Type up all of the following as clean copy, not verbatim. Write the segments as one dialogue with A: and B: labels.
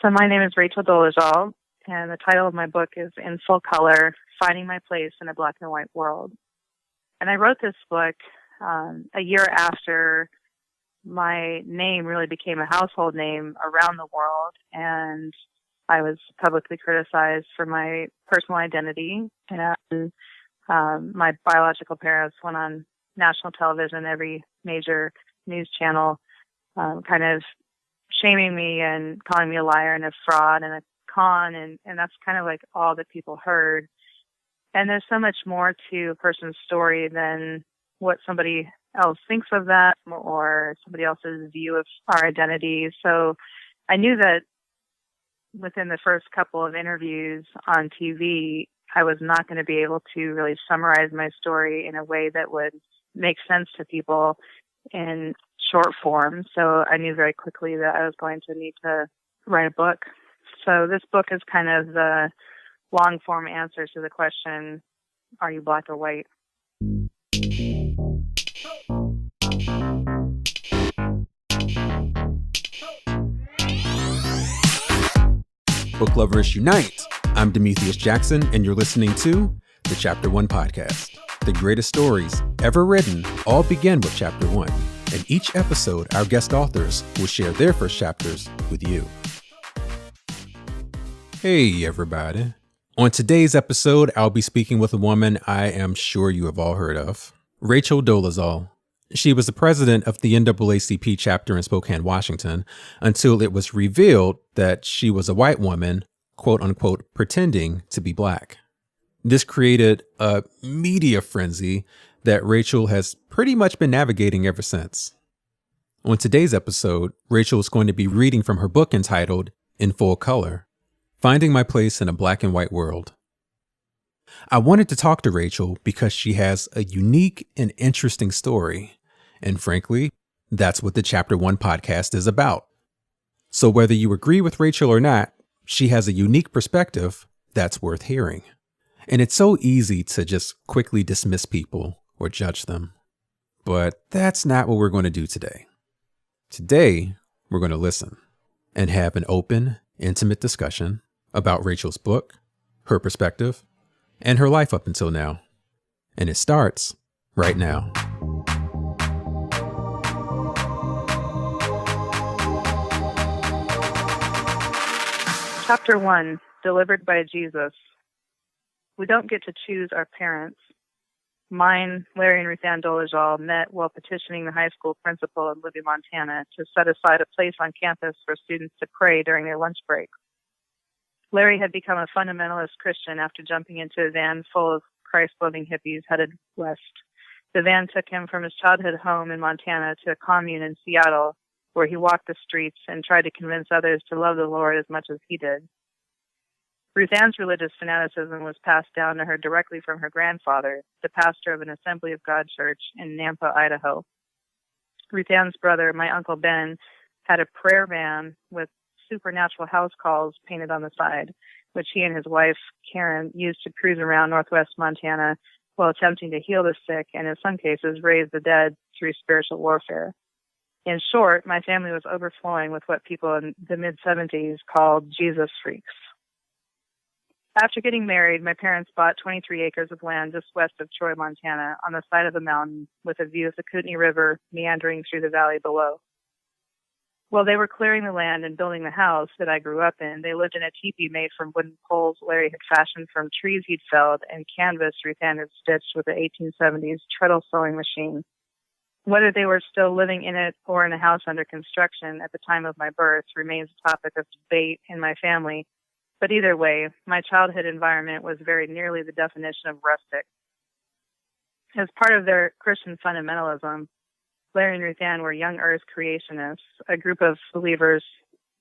A: So my name is Rachel Doležal, and the title of my book is In Full Color, Finding My Place in a Black and White World. And I wrote this book a year after my name really became a household name around the world, and I was publicly criticized for my personal identity. And my biological parents went on national television, every major news channel, kind of shaming me and calling me a liar and a fraud and a con, and that's kind of like all that people heard. And there's so much more to a person's story than what somebody else thinks of that or somebody else's view of our identity. So I knew that within the first couple of interviews on TV, I was not going to be able to really summarize my story in a way that would make sense to people in short form. So I knew very quickly that I was going to need to write a book. So this book is kind of the long form answer to the question, are you black or white?
B: Book lovers unite! I'm Demethius Jackson, and you're listening to the Chapter 1 podcast. The greatest stories ever written all begin with Chapter 1. In each episode, our guest authors will share their first chapters with you. Hey, everybody. On today's episode, I'll be speaking with a woman I am sure you have all heard of, Rachel Doležal. She was the president of the NAACP chapter in Spokane, Washington, until it was revealed that she was a white woman, quote unquote, pretending to be black. This created a media frenzy that Rachel has pretty much been navigating ever since. On today's episode, Rachel is going to be reading from her book entitled In Full Color, Finding My Place in a Black and White World. I wanted to talk to Rachel because she has a unique and interesting story. And frankly, that's what the Chapter 1 podcast is about. So whether you agree with Rachel or not, she has a unique perspective that's worth hearing. And it's so easy to just quickly dismiss people or judge them. But that's not what we're going to do today. Today, we're going to listen and have an open, intimate discussion about Rachel's book, her perspective, and her life up until now. And it starts right now.
A: Chapter 1, Delivered by Jesus. We don't get to choose our parents. Mine, Larry and Ruth Ann Dolezal, met while petitioning the high school principal in Libby, Montana, to set aside a place on campus for students to pray during their lunch break. Larry had become a fundamentalist Christian after jumping into a van full of Christ-loving hippies headed west. The van took him from his childhood home in Montana to a commune in Seattle, where he walked the streets and tried to convince others to love the Lord as much as he did. Ruth Ann's religious fanaticism was passed down to her directly from her grandfather, the pastor of an Assembly of God church in Nampa, Idaho. Ruth Ann's brother, my Uncle Ben, had a prayer van with supernatural house calls painted on the side, which he and his wife, Karen, used to cruise around northwest Montana while attempting to heal the sick and, in some cases, raise the dead through spiritual warfare. In short, my family was overflowing with what people in the mid-70s called Jesus freaks. After getting married, my parents bought 23 acres of land just west of Troy, Montana, on the side of a mountain with a view of the Kootenai River meandering through the valley below. While they were clearing the land and building the house that I grew up in, they lived in a teepee made from wooden poles Larry had fashioned from trees he'd felled and canvas Ruth Ann had stitched with the 1870s treadle sewing machine. Whether they were still living in it or in a house under construction at the time of my birth remains a topic of debate in my family. But either way, my childhood environment was very nearly the definition of rustic. As part of their Christian fundamentalism, Larry and Ruth Ann were young earth creationists, a group of believers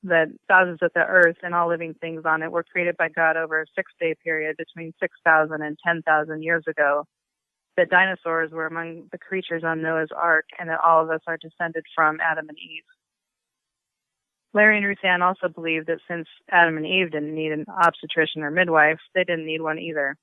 A: that thousands of the earth and all living things on it were created by God over a 6-day period between 6,000 and 10,000 years ago, that dinosaurs were among the creatures on Noah's Ark, and that all of us are descended from Adam and Eve. Larry and Ruth Ann also believed that since Adam and Eve didn't need an obstetrician or midwife, they didn't need one either.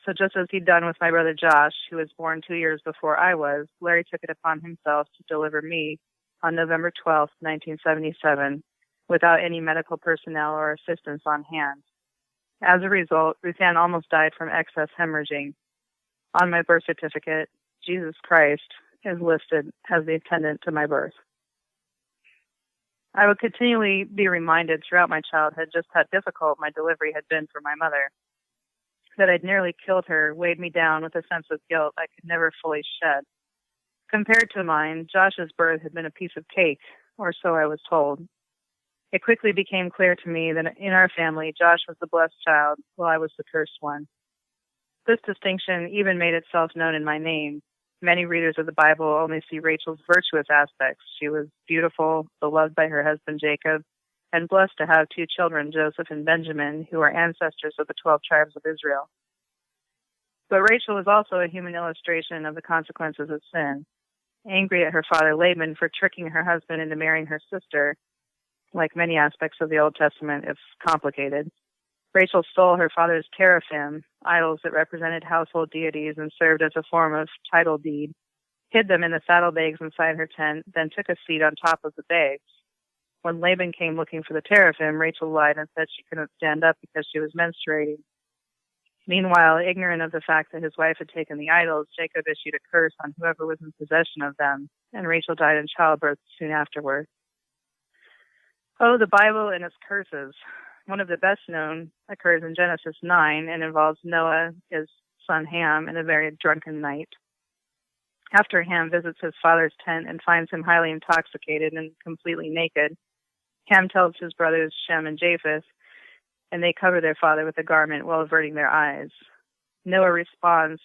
A: So just as he'd done with my brother Josh, who was born 2 years before I was, Larry took it upon himself to deliver me on November 12th, 1977, without any medical personnel or assistance on hand. As a result, Ruthann almost died from excess hemorrhaging. On my birth certificate, Jesus Christ is listed as the attendant to my birth. I would continually be reminded throughout my childhood just how difficult my delivery had been for my mother. That I'd nearly killed her weighed me down with a sense of guilt I could never fully shed. Compared to mine, Josh's birth had been a piece of cake, or so I was told. It quickly became clear to me that in our family, Josh was the blessed child, while I was the cursed one. This distinction even made itself known in my name. Many readers of the Bible only see Rachel's virtuous aspects. She was beautiful, beloved by her husband Jacob, and blessed to have 2 children, Joseph and Benjamin, who are ancestors of the 12 tribes of Israel. But Rachel was also a human illustration of the consequences of sin. Angry at her father Laban for tricking her husband into marrying her sister, like many aspects of the Old Testament, it's complicated. Rachel stole her father's teraphim, idols that represented household deities and served as a form of title deed, hid them in the saddlebags inside her tent, then took a seat on top of the bags. When Laban came looking for the teraphim, Rachel lied and said she couldn't stand up because she was menstruating. Meanwhile, ignorant of the fact that his wife had taken the idols, Jacob issued a curse on whoever was in possession of them, and Rachel died in childbirth soon afterward. Oh, the Bible and its curses. One of the best known occurs in Genesis 9 and involves Noah, his son Ham, in a very drunken night. After Ham visits his father's tent and finds him highly intoxicated and completely naked, Ham tells his brothers Shem and Japheth, and they cover their father with a garment while averting their eyes. Noah responds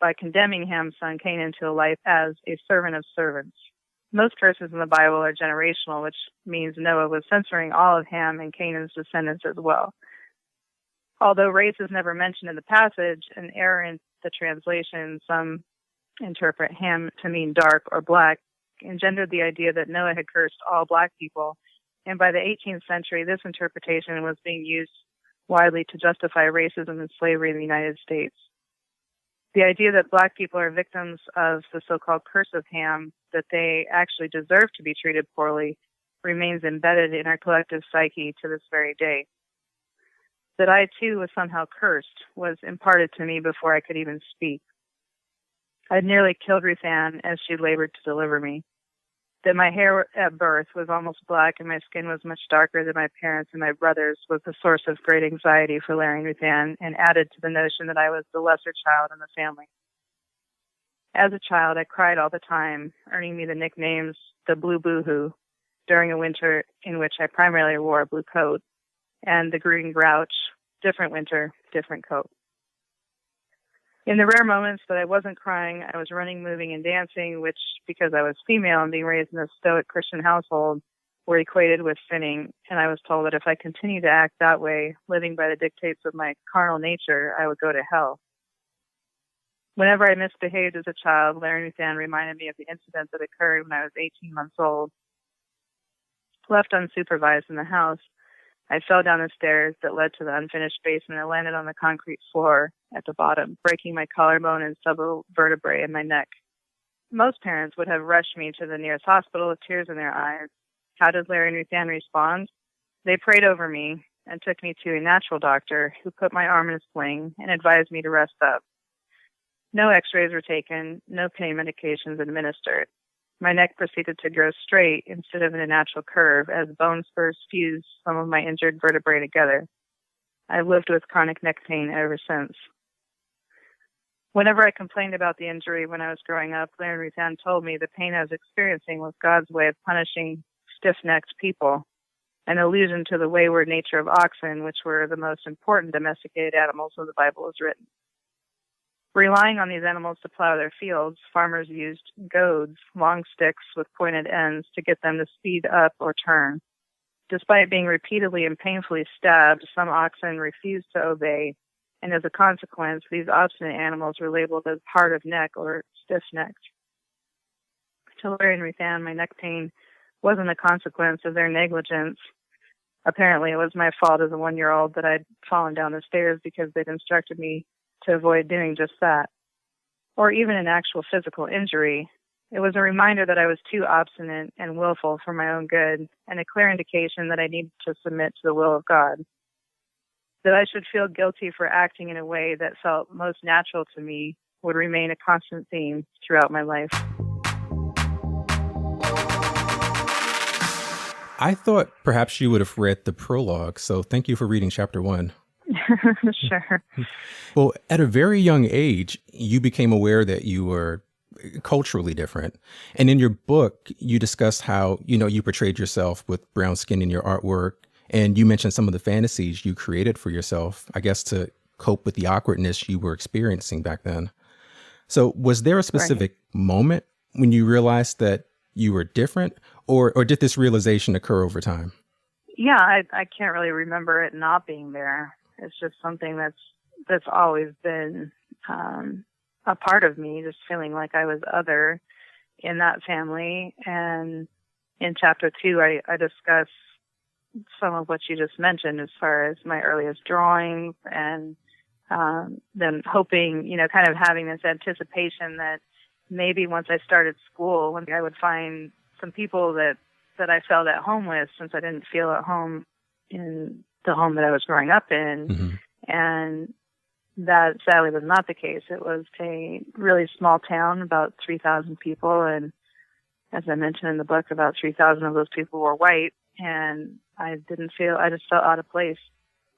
A: by condemning Ham's son Canaan to a life as a servant of servants. Most curses in the Bible are generational, which means Noah was censoring all of Ham and Canaan's descendants as well. Although race is never mentioned in the passage, an error in the translation, some interpret Ham to mean dark or black, engendered the idea that Noah had cursed all black people, and by the 18th century, this interpretation was being used widely to justify racism and slavery in the United States. The idea that black people are victims of the so-called curse of Ham, that they actually deserve to be treated poorly, remains embedded in our collective psyche to this very day. That I, too, was somehow cursed was imparted to me before I could even speak. I'd nearly killed Ruthann as she labored to deliver me. That my hair at birth was almost black and my skin was much darker than my parents and my brothers was a source of great anxiety for Larry and Ruthann and added to the notion that I was the lesser child in the family. As a child, I cried all the time, earning me the nicknames the Blue Boohoo during a winter in which I primarily wore a blue coat, and the Green Grouch, different winter, different coat. In the rare moments that I wasn't crying, I was running, moving, and dancing, which, because I was female and being raised in a stoic Christian household, were equated with sinning, and I was told that if I continued to act that way, living by the dictates of my carnal nature, I would go to hell. Whenever I misbehaved as a child, Larry and Ruthann reminded me of the incident that occurred when I was 18 months old. Left unsupervised in the house, I fell down the stairs that led to the unfinished basement and landed on the concrete floor at the bottom, breaking my collarbone and several vertebrae in my neck. Most parents would have rushed me to the nearest hospital with tears in their eyes. How did Larry and Ruthann respond? They prayed over me and took me to a natural doctor who put my arm in a sling and advised me to rest up. No x-rays were taken, no pain medications administered. My neck proceeded to grow straight instead of in a natural curve as bone spurs fused some of my injured vertebrae together. I've lived with chronic neck pain ever since. Whenever I complained about the injury when I was growing up, Larry and Ruthann told me the pain I was experiencing was God's way of punishing stiff-necked people, an allusion to the wayward nature of oxen, which were the most important domesticated animals when the Bible was written. Relying on these animals to plow their fields, farmers used goads, long sticks with pointed ends, to get them to speed up or turn. Despite being repeatedly and painfully stabbed, some oxen refused to obey, and as a consequence, these obstinate animals were labeled as hard of neck or stiff-necked. To Larry and Ruthann, my neck pain wasn't a consequence of their negligence. Apparently, it was my fault as a 1-year-old that I'd fallen down the stairs because they'd instructed me to avoid doing just that. Or even an actual physical injury. It was a reminder that I was too obstinate and willful for my own good, and a clear indication that I needed to submit to the will of God. That I should feel guilty for acting in a way that felt most natural to me would remain a constant theme throughout my life.
B: I thought perhaps you would have read the prologue, so thank you for reading chapter 1.
A: Sure.
B: Well, at a very young age, you became aware that you were culturally different. And in your book, you discussed how, you portrayed yourself with brown skin in your artwork. And you mentioned some of the fantasies you created for yourself, I guess, to cope with the awkwardness you were experiencing back then. So was there a specific moment when you realized that you were different, or did this realization occur over time?
A: Yeah, I can't really remember it not being there. It's just something that's always been a part of me, just feeling like I was other in that family. And in chapter 2, I discuss some of what you just mentioned as far as my earliest drawings, and then hoping, kind of having this anticipation that maybe once I started school, I would find some people that I felt at home with, since I didn't feel at home in the home that I was growing up in.
B: Mm-hmm.
A: And that sadly was not the case. It was a really small town, about 3,000 people. And as I mentioned in the book, about 3,000 of those people were white. And I just felt out of place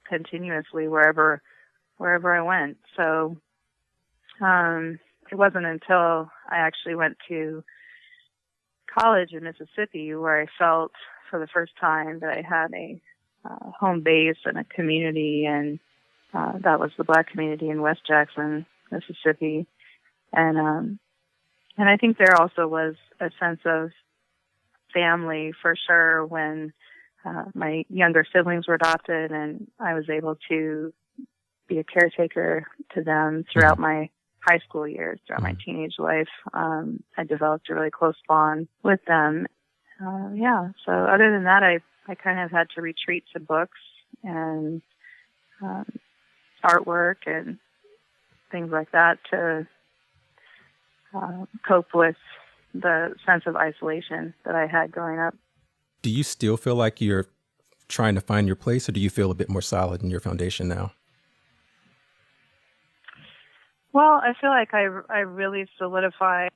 A: continuously wherever I went. So, it wasn't until I actually went to college in Mississippi where I felt for the first time that I had a home base and a community, and that was the Black community in West Jackson, Mississippi. And I think there also was a sense of family for sure when my younger siblings were adopted, and I was able to be a caretaker to them throughout my high school years, throughout my teenage life. I developed a really close bond with them. So other than that, I kind of had to retreat to books and artwork and things like that to cope with the sense of isolation that I had growing up.
B: Do you still feel like you're trying to find your place, or do you feel a bit more solid in your foundation now?
A: Well, I feel like I really solidified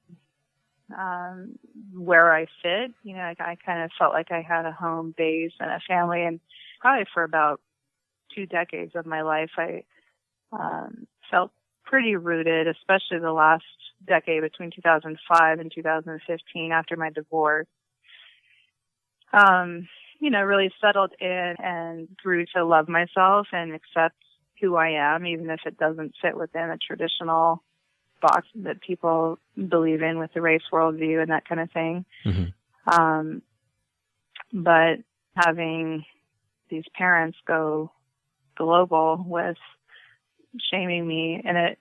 A: where I fit. I kind of felt like I had a home base and a family, and probably for about 2 decades of my life, I felt pretty rooted, especially the last decade between 2005 and 2015 after my divorce. Really settled in and grew to love myself and accept who I am, even if it doesn't fit within a traditional box that people believe in with the race worldview and that kind of thing.
B: Mm-hmm.
A: But having these parents go global with shaming me, and it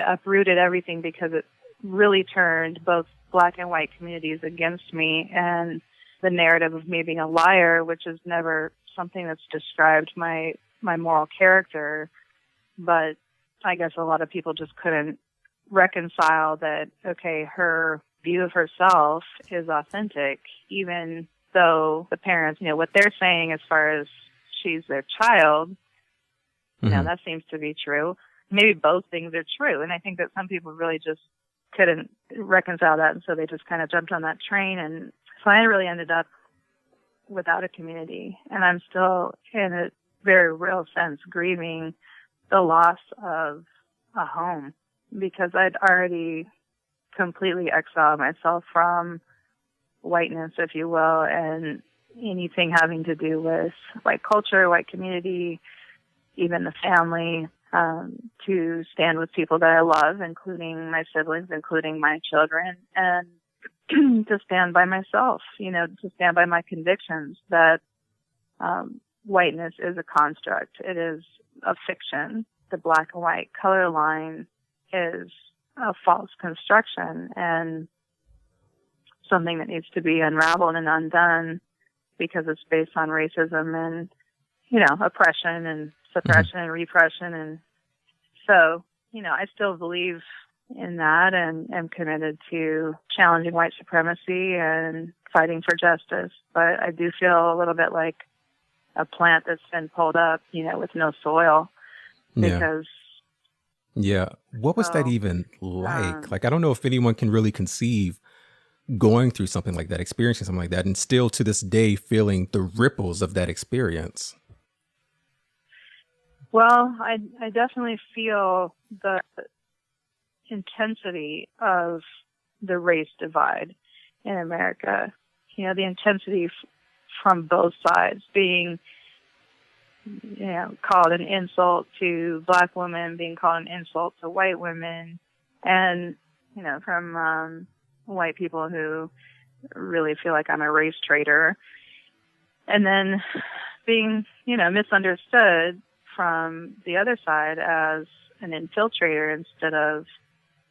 A: uprooted everything, because it really turned both Black and white communities against me, and the narrative of me being a liar, which is never something that's described my moral character. But I guess a lot of people just couldn't reconcile that, okay, her view of herself is authentic, even though the parents, what they're saying as far as she's their child, that seems to be true. Maybe both things are true. And I think that some people really just couldn't reconcile that, and so they just kind of jumped on that train. And so I really ended up without a community, and I'm still, in a very real sense, grieving the loss of a home, because I'd already completely exiled myself from whiteness, if you will, and anything having to do with white culture, white community, even the family, to stand with people that I love, including my siblings, including my children, and to stand by myself, to stand by my convictions that whiteness is a construct. It is a fiction. The black and white color line is a false construction, and something that needs to be unraveled and undone, because it's based on racism and, oppression and suppression and repression. And so, I still believe in that and am committed to challenging white supremacy and fighting for justice. But I do feel a little bit like a plant that's been pulled up, with no soil. Because
B: yeah. What was that even like? I don't know if anyone can really conceive going through something like that, experiencing something like that, and still to this day feeling the ripples of that experience.
A: Well, I definitely feel the intensity of the race divide in America. The intensity from both sides being, called an insult to Black women, being called an insult to white women, and, from white people who really feel like I'm a race traitor. And then being, misunderstood from the other side as an infiltrator instead of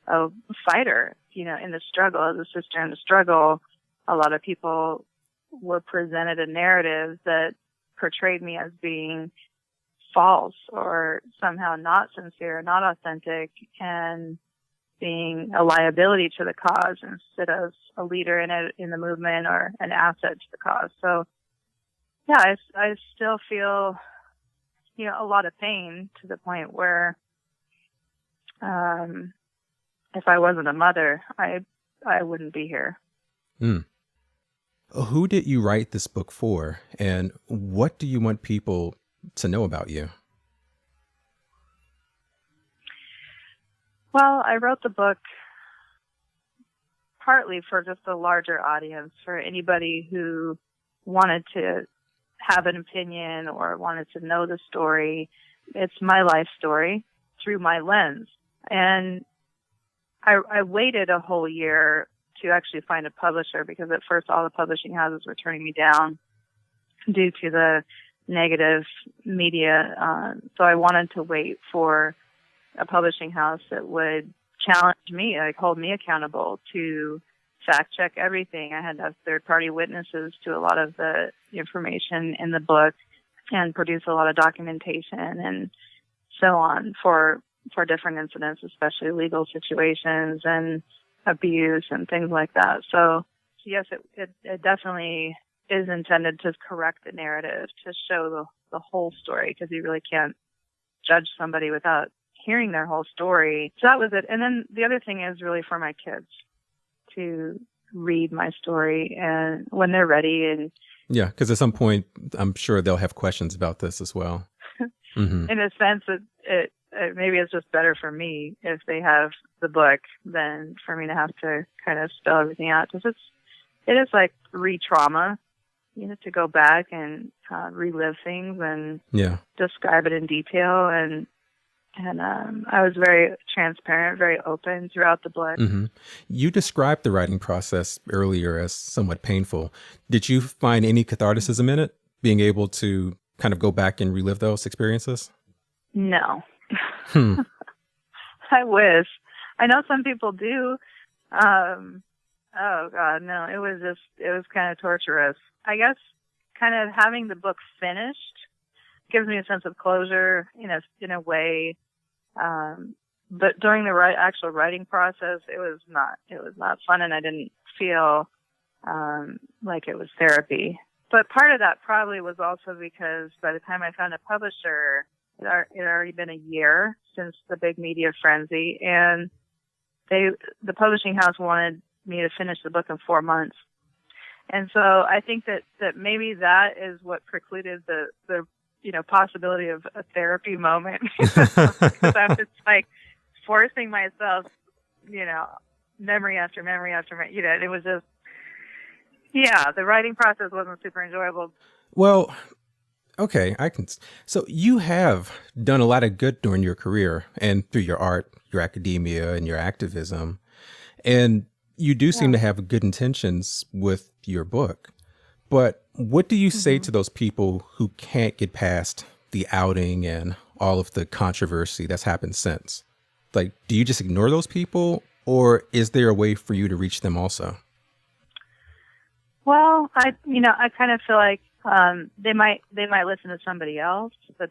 A: a fighter, in the struggle, as a sister in the struggle. A lot of people were presented a narrative that portrayed me as being false or somehow not sincere, not authentic, and being a liability to the cause instead of a leader in the movement or an asset to the cause. So, yeah, I still feel, a lot of pain to the point where, if I wasn't a mother, I wouldn't be here.
B: Who did you write this book for, and what do you want people to know about you?
A: Well, I wrote the book partly for just a larger audience, for anybody who wanted to have an opinion or wanted to know the story. It's my life story through my lens. And I waited a whole year to actually find a publisher, because at first all the publishing houses were turning me down due to the negative media. So I wanted to wait for a publishing house that would challenge me, like hold me accountable to fact check everything. I had to have third-party witnesses to a lot of the information in the book and produce a lot of documentation and so on for different incidents, especially legal situations and abuse and things like that. So yes, it definitely is intended to correct the narrative, to show the whole story, because you really can't judge somebody without hearing their whole story. So that was it. And then the other thing is really for my kids to read my story and when they're ready. And
B: yeah, because at some point, I'm sure they'll have questions about this as well. Mm-hmm.
A: In a sense, it maybe it's just better for me if they have the book than for me to have to kind of spell everything out, because it is like re-trauma, to go back and relive things and describe it in detail. And I was very transparent, very open throughout the book.
B: Mm-hmm. You described the writing process earlier as somewhat painful. Did you find any catharticism in it, being able to kind of go back and relive those experiences?
A: No. I wish. I know some people do. Oh God, no, it was kind of torturous. I guess kind of having the book finished gives me a sense of closure, in a way. But during the actual writing process, it was not fun, and I didn't feel like it was therapy. But part of that probably was also because by the time I found a publisher, it had already been a year since the big media frenzy, and the publishing house wanted me to finish the book in 4 months. And so I think that maybe that is what precluded the possibility of a therapy moment. Because I was like forcing myself, memory after memory after memory. It was just, the writing process wasn't super enjoyable.
B: Well, okay, so you have done a lot of good during your career and through your art, your academia, and your activism. And you do seem to have good intentions with your book. But what do you say to those people who can't get past the outing and all of the controversy that's happened since? Like, do you just ignore those people, or is there a way for you to reach them also?
A: Well, I kind of feel like they might listen to somebody else, but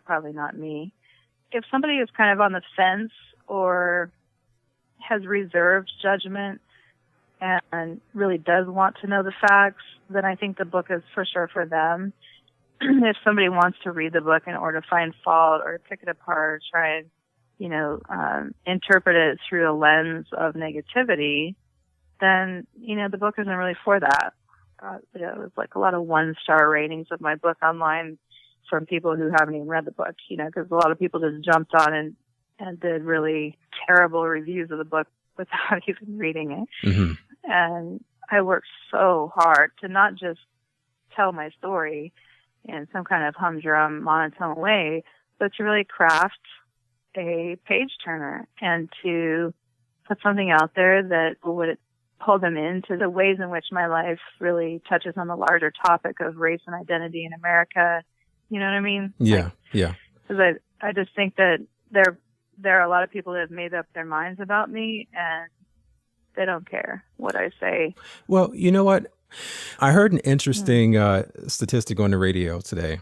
A: probably not me. If somebody is kind of on the fence or has reserved judgment and really does want to know the facts, then I think the book is for sure for them. If somebody wants to read the book in order to find fault or pick it apart, try and, interpret it through a lens of negativity, then, the book isn't really for that. It was like a lot of 1-star ratings of my book online from people who haven't even read the book, because a lot of people just jumped on and did really terrible reviews of the book without even reading it.
B: Mm-hmm.
A: And I worked so hard to not just tell my story in some kind of humdrum, monotone way, but to really craft a page turner and to put something out there that would pull them into the ways in which my life really touches on the larger topic of race and identity in America. You know what I mean?
B: Yeah, yeah.
A: Because I just think that there are a lot of people that have made up their minds about me, and they don't care what I say.
B: Well, you know what? I heard an interesting statistic on the radio today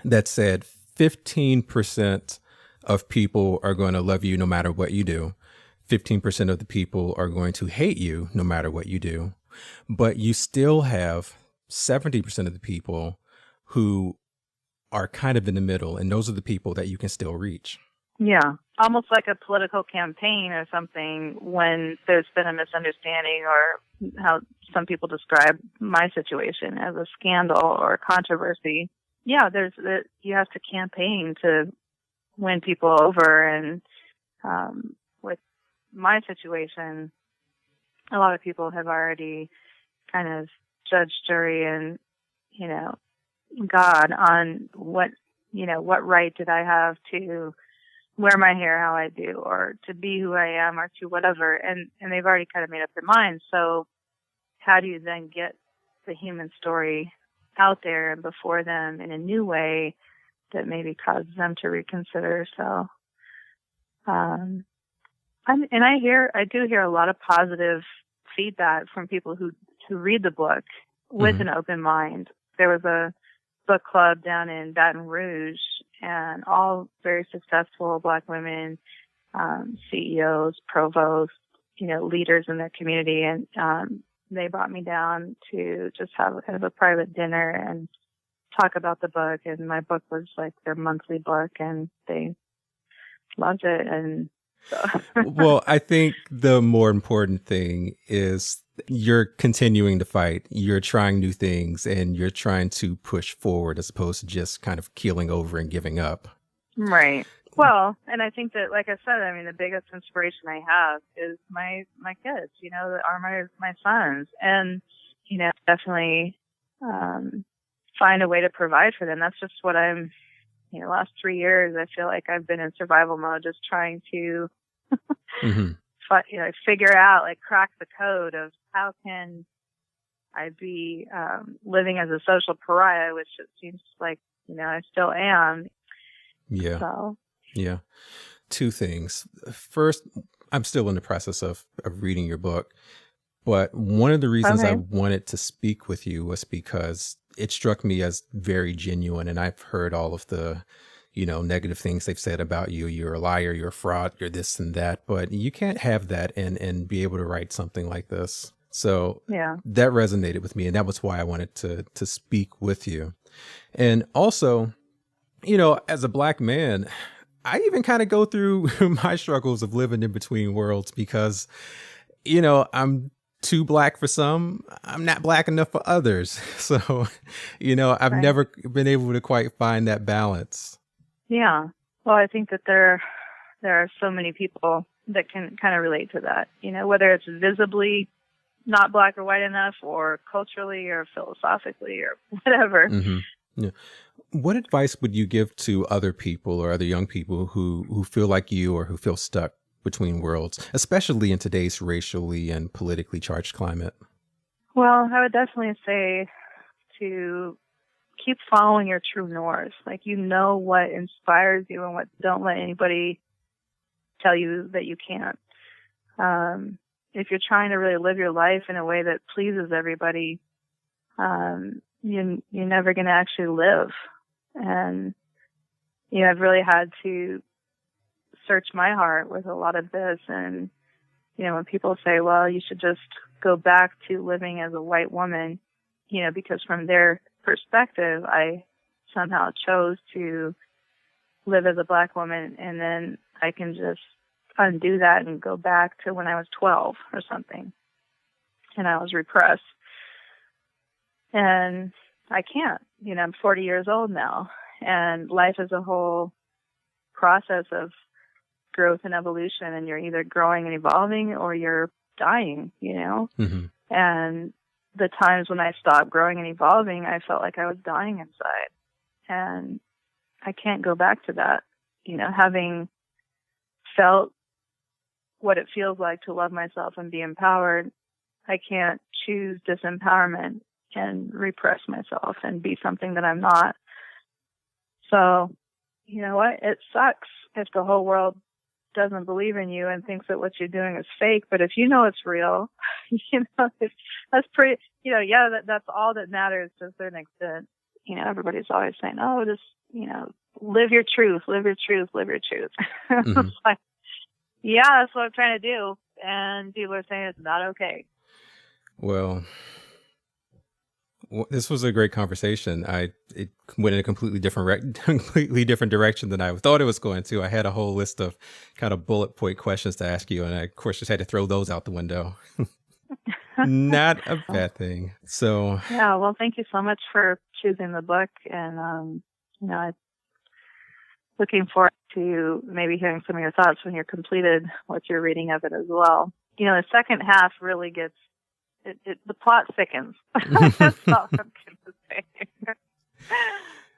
B: that said 15% of people are going to love you no matter what you do. 15% of the people are going to hate you no matter what you do. But you still have 70% of the people who are kind of in the middle, and those are the people that you can still reach.
A: Yeah, almost like a political campaign or something when there's been a misunderstanding, or how some people describe my situation as a scandal or controversy. Yeah, you have to campaign to win people over, and with my situation, a lot of people have already kind of judged, jury, and God on what right did I have to wear my hair how I do, or to be who I am, or to whatever, and they've already kind of made up their minds. So how do you then get the human story out there and before them in a new way that maybe causes them to reconsider? So, I do hear a lot of positive feedback from people who read the book with an open mind. There was a book club down in Baton Rouge, and all very successful Black women, CEOs, provosts, leaders in their community. And they brought me down to just have kind of a private dinner and talk about the book. And my book was like their monthly book, and they loved it. And so.
B: Well, I think the more important thing is you're continuing to fight. You're trying new things, and you're trying to push forward as opposed to just kind of keeling over and giving up.
A: Right. Well, and I think that, like I said, the biggest inspiration I have is my kids, are my sons, and, definitely, find a way to provide for them. That's just what I'm, the last 3 years, I feel like I've been in survival mode, just trying to, figure out, crack the code of how can I be, living as a social pariah, which it seems like, I still am.
B: Yeah.
A: So.
B: Yeah. Two things. First, I'm still in the process of reading your book, but one of the reasons I wanted to speak with you was because it struck me as very genuine, and I've heard all of the, negative things they've said about you. You're a liar, you're a fraud, you're this and that, but you can't have that and be able to write something like this. So that resonated with me, and that was why I wanted to speak with you. And also, as a Black man, I even kind of go through my struggles of living in between worlds because, I'm too Black for some, I'm not Black enough for others. So, I've never been able to quite find that balance. Yeah.
A: Well, I think that there are so many people that can kind of relate to that, whether it's visibly not Black or white enough, or culturally or philosophically or whatever.
B: Mm-hmm. Yeah. What advice would you give to other people or other young people who feel like you or who feel stuck between worlds, especially in today's racially and politically charged climate?
A: Well, I would definitely say to keep following your true north. What inspires you and what don't let anybody tell you that you can't. If you're trying to really live your life in a way that pleases everybody, you're never going to actually live. And, I've really had to search my heart with a lot of this and when people say, well, you should just go back to living as a white woman, because from their perspective, I somehow chose to live as a black woman, and then I can just undo that and go back to when I was 12 or something, and I was repressed. And I can't. I'm 40 years old now, and life is a whole process of growth and evolution, and you're either growing and evolving or you're dying,
B: Mm-hmm.
A: And the times when I stopped growing and evolving, I felt like I was dying inside. And I can't go back to that. Having felt what it feels like to love myself and be empowered, I can't choose disempowerment and repress myself and be something that I'm not. So, you know what? It sucks if the whole world doesn't believe in you and thinks that what you're doing is fake. But if you know it's real, that's pretty, that's all that matters to a certain extent. Everybody's always saying, oh, just, live your truth, live your truth, live your truth.
B: Mm-hmm.
A: It's like, yeah, that's what I'm trying to do. And people are saying it's not okay.
B: Well, this was a great conversation. It went in a completely different direction than I thought it was going to. I had a whole list of kind of bullet point questions to ask you, and I, of course, just had to throw those out the window. Not a bad thing. So
A: yeah, well, thank you so much for choosing the book, and I'm looking forward to maybe hearing some of your thoughts when you're completed what you're reading of it as well. The second half really gets. The plot thickens. That's all I'm going to say.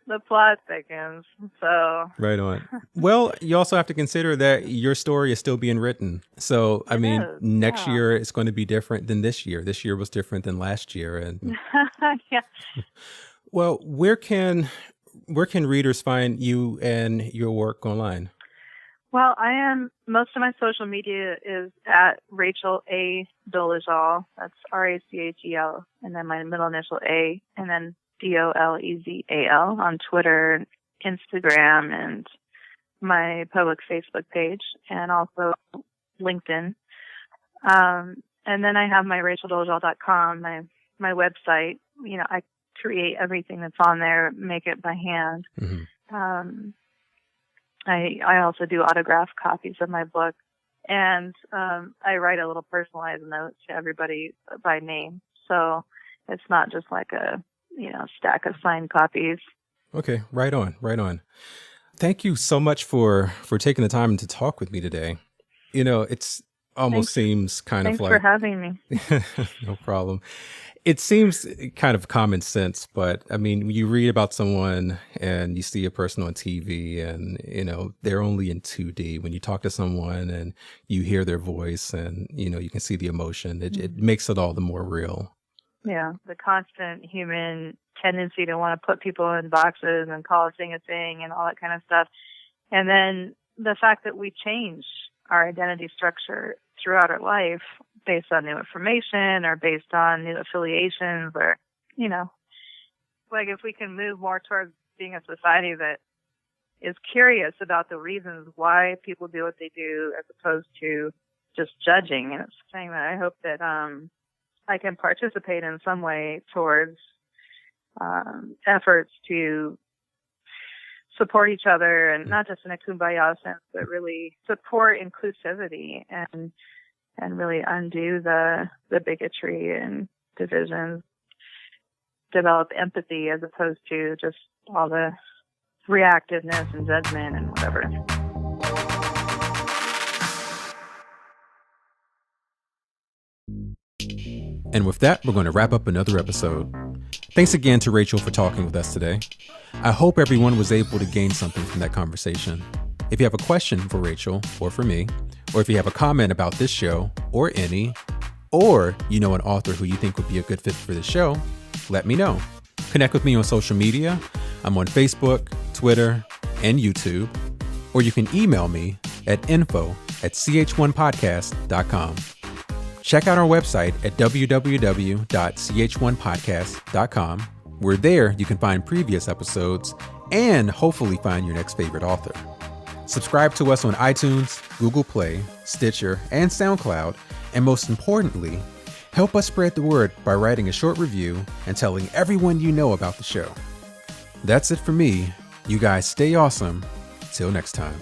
A: The plot thickens. So
B: right on. Well, you also have to consider that your story is still being written. So, I mean, next year it's going to be different than this year. This year was different than last year. And
A: yeah.
B: Well, where can readers find you and your work online?
A: Well, most of my social media is at Rachel A. Doležal. That's Rachel, and then my middle initial A, and then Dolezal on Twitter, Instagram, and my public Facebook page, and also LinkedIn. And then I have my RachelDoležal.com, my website. I create everything that's on there, make it by hand.
B: Mm-hmm.
A: I also do autographed copies of my book, and I write a little personalized note to everybody by name. So it's not just like a stack of signed copies.
B: Okay, right on. Thank you so much for taking the time to talk with me today. It's almost seems kind of like...
A: Thanks for having me.
B: No problem. It seems kind of common sense, but I mean, you read about someone and you see a person on TV and, they're only in 2D. When you talk to someone and you hear their voice and, you can see the emotion, it makes it all the more real.
A: Yeah, the constant human tendency to want to put people in boxes and call a thing and all that kind of stuff. And then the fact that we change our identity structure throughout our life based on new information or based on new affiliations or, like if we can move more towards being a society that is curious about the reasons why people do what they do as opposed to just judging. And it's saying that I hope that I can participate in some way towards efforts to support each other, and not just in a kumbaya sense, but really support inclusivity and really undo the bigotry and divisions, develop empathy as opposed to just all the reactiveness and judgment and whatever.
B: And with that, we're going to wrap up another episode. Thanks again to Rachel for talking with us today. I hope everyone was able to gain something from that conversation. If you have a question for Rachel or for me, or if you have a comment about this show or any, or an author who you think would be a good fit for the show, let me know. Connect with me on social media. I'm on Facebook, Twitter, and YouTube. Or you can email me at info@ch1podcast.com. Check out our website at www.ch1podcast.com, where there you can find previous episodes and hopefully find your next favorite author. Subscribe to us on iTunes, Google Play, Stitcher, and SoundCloud, and most importantly, help us spread the word by writing a short review and telling everyone you know about the show. That's it for me. You guys stay awesome. Till next time.